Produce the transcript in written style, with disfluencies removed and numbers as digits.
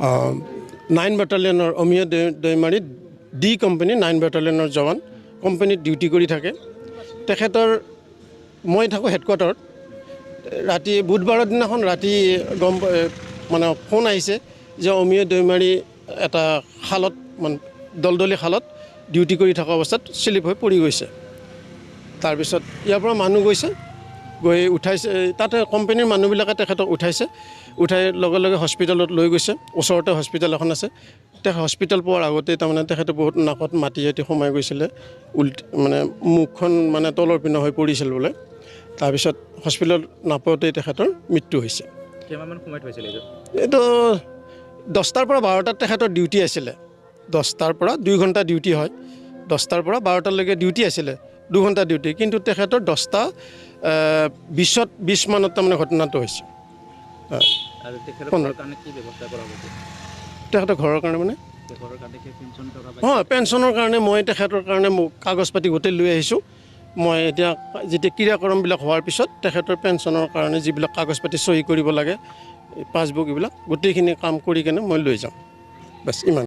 9 বেটালিয়নৰ Amiya Daimari D company 9 বেটালিয়নৰ Jawan কোম্পানীত duty কৰি থাকে তেখেতৰ মই থাকোঁ হেডকোৱাৰ্টাৰত ৰাতি বুধবাৰৰ দিনাখন ৰাতি মানে ফোন আহিছে যে অমিয় দৈমাৰী এটা খালত মানে দলদলী খালত ডিউটি কৰি থকা অৱস্থাত স্লিপ হৈ পৰি গৈছে তাৰপিছত ইয়াৰ পৰা মানুহ গৈছে গৈ উঠাইছে তাতে কোম্পানীৰ মানুহবিলাকে তেখেতক উঠাই লগে লগে হস্পিটেলত লৈ গৈছে ওচৰতে হস্পিটেল এখন আছে হস্পিটেল পোৱাৰ আগতে তাৰমানে তেখেতে বহুত নাকত মাটি সোমাই গৈছিলে মানে মুখখন মানে তলৰ পিনে হৈ পৰিছিল বোলে তাৰপিছত হস্পিটেলত নাপাওঁতেই তেখেতৰ মৃত্যু হৈছে কিমান সময় হৈছিল এইটো 10টাৰ পৰা 12টাত তেখেতৰ ডিউটি আছিলে 10টাৰ পৰা 2 ঘণ্টা ডিউটি হয় 10টাৰ পৰা 12টালৈকে ডিউটি আছিলে 2 ঘণ্টা ডিউটি কিন্তু তেখেতৰ 10টা 20 মানত তাৰমানে ঘটনাটো হৈছে তেখেতৰ ঘৰৰ কাৰণে মানে পেঞ্চনৰ কাৰণে মই তেখেতৰ কাৰণে কাগজ পাতি গোটেই লৈ আহিছোঁ মই এতিয়া যেতিয়া ক্ৰিয়াকৰ্মবিলাক হোৱাৰ পিছত তেখেতৰ পেঞ্চনৰ কাৰণে যিবিলাক কাগজ পাতি চহী কৰিব লাগে পাছবুক এইবিলাক গোটেইখিনি কাম কৰি কেনে মই লৈ যাম বাছ ইমান